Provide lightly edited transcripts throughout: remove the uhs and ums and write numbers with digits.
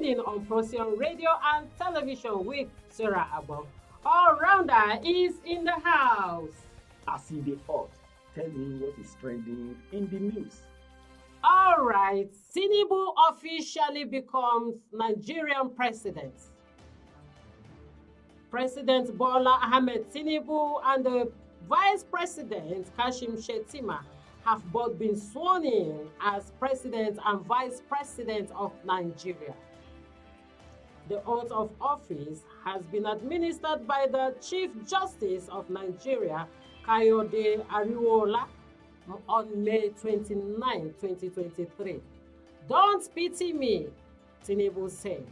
in on Procyon Radio and Television with Sarah Abo. All-rounder is in the house. As in the hot, tell me what is trending in the news. All right, Tinubu officially becomes Nigerian president. President Bola Ahmed Tinubu and the Vice President Kashim Shettima have both been sworn in as President and Vice President of Nigeria. The oath of office has been administered by the Chief Justice of Nigeria, Kayode Ariwola, on May 29, 2023. Don't pity me, Tinubu said.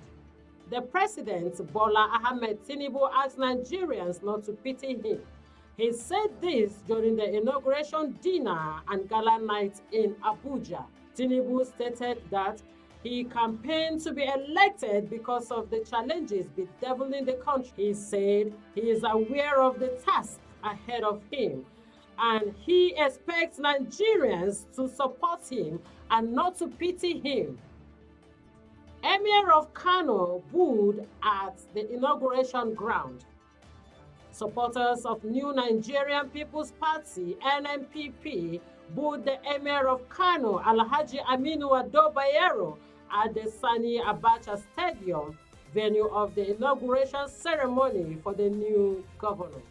The President, Bola Ahmed Tinubu, asked Nigerians not to pity him. He said this during the inauguration dinner and gala night in Abuja. Tinubu stated that he campaigned to be elected because of the challenges bedeviling the country. He said he is aware of the task ahead of him and he expects Nigerians to support him and not to pity him. Emir of Kano booed at the inauguration ground. Supporters of New Nigerian People's Party, NNPP, booed the Emir of Kano, Alhaji Aminu Ado Bayero, at the Sani Abacha Stadium, venue of the inauguration ceremony for the new governor.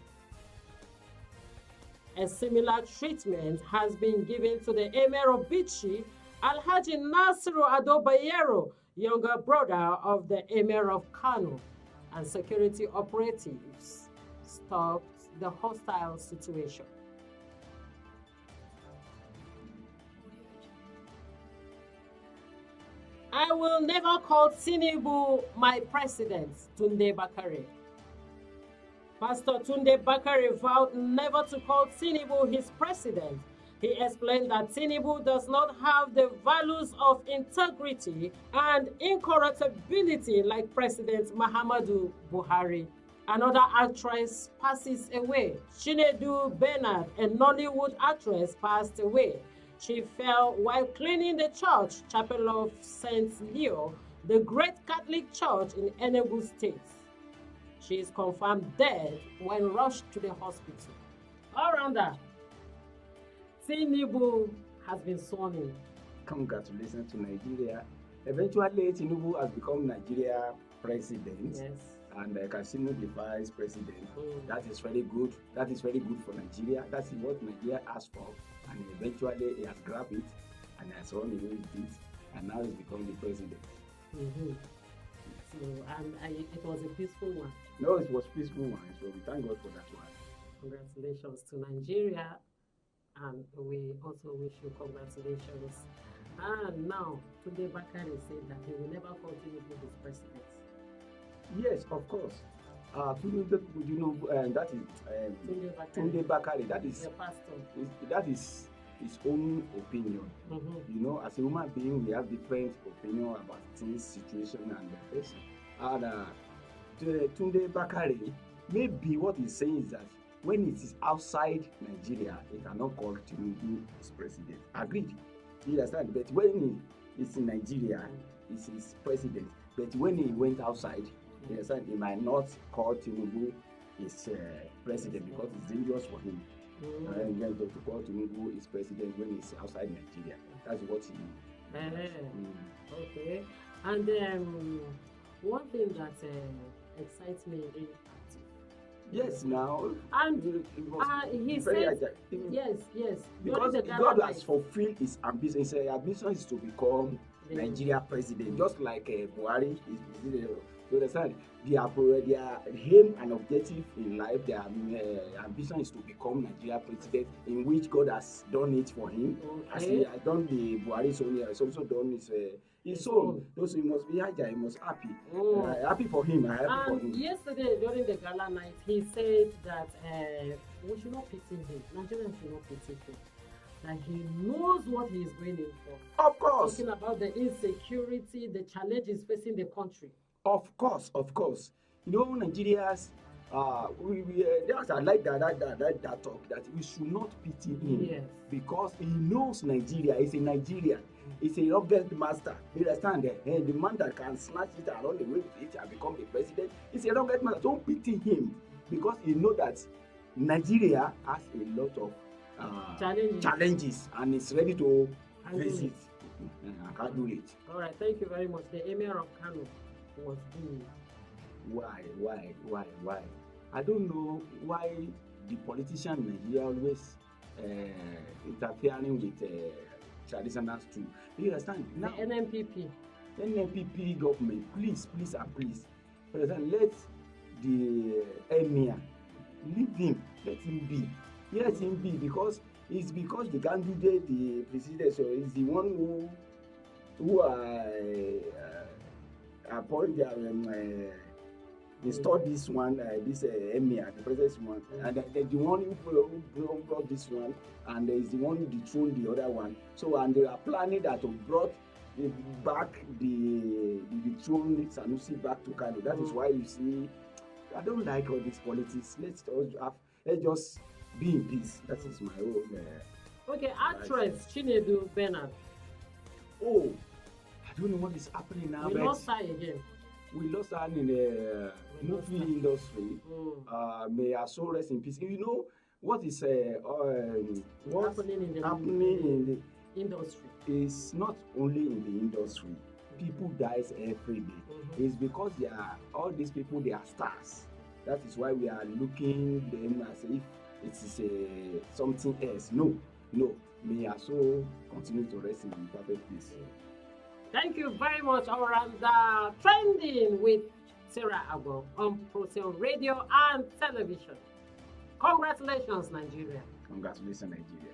A similar treatment has been given to the Emir of Bichi, Alhaji Nasiru Ado Bayero, younger brother of the Emir of Kano, and security operatives stopped the hostile situation. I will never call Tinubu my president, Tunde Bakare. Pastor Tunde Bakare vowed never to call Tinubu his president. He explained that Tinubu does not have the values of integrity and incorruptibility like President Muhammadu Buhari. Another actress passes away. CHINEDU Bernard, a Nollywood actress, passed away. She fell while cleaning the church chapel of St. Leo, the great Catholic church in Enugu State. She is confirmed dead when rushed to the hospital. All-rounder, Tinubu has been sworn in. Congratulations to Nigeria. Eventually, Tinubu has become Nigeria president. Yes. And Kashim the vice president. That is very good. That is very good for Nigeria. That's what Nigeria asked for. And eventually he has grabbed it and has run away with it. And now he's become the president. So, it was a peaceful one. No, it was peaceful one. So we thank God for that one. Congratulations to Nigeria. And we also wish you congratulations. And now, Tunde Bakare said that he will never call Tinubu his president. Yes, of course. Tunde, you know, that is Tunde Bakare. That is the pastor. That is his own opinion. You know, as a human being, we have different opinion about things, situation, and the person. And Tunde Bakare, maybe what he's saying is that when it is outside Nigeria, he cannot call Tinubu his president. Agreed. You understand? But when he is in Nigeria, he's his president. But when he went outside, you understand, he might not call Tinubu his president because it's dangerous for him. And then to call Tinubu his president when he's outside Nigeria. That's what he Okay. And one thing that excites me in yes, now. And he says, yes. Because God has fulfilled his ambition. His ambition is to become Nigeria president, just like Buhari is. You understand? Their aim and objective in life, their ambition is to become Nigeria president, in which God has done it for him. As he has done the Buhari's own, he has also done his own. So he must be happy, he must happy. Happy for him, happy for him. Yesterday, during the gala night, he said that we should not pity him. Nigerians should not pity him. That he knows what he is going in for. Of course. Talking about the insecurity, the challenges facing the country. Of course. You know, Nigerians, I like that talk, that we should not pity him. Yes. Because he knows Nigeria, he's a Nigerian. He's a rugged master. You understand? The man that can snatch it and run away with it and become the president is a rugged master. Don't pity him because you know that Nigeria has a lot of challenges and is ready to face it. I can't do it. All right, thank you very much. The Emir of Kano was doing. Why? I don't know why the politician in Nigeria always interfering with traditional too. You understand? Now, the NNPP government, please, for example, let the Emir leave him, let him be, because it's because the candidate, the president, so is the one who appoint installed this one, this Emir, the president's one, and the one who brought this one, and is the one who dethroned the other one. So, and they are planning that to brought back the dethroned Sanusi back to Kano. That is why you see, I don't like all this politics. Let's just be in peace. That is my own. Okay, actress CHINEDU Bernard. Oh, I don't know what is happening now. We lost her again. We lost her in the movie industry. May her soul rest in peace. You know what is what's happening in the industry? Is not only in the industry. People dies every day. It's because all these people, they are stars. That is why we are looking them as if it is something else. No. May her soul continue to rest in perfect peace. Thank you very much. Our trending with Sarah Agbo on Procyon Radio and Television. Congratulations, Nigeria. Congratulations, Nigeria.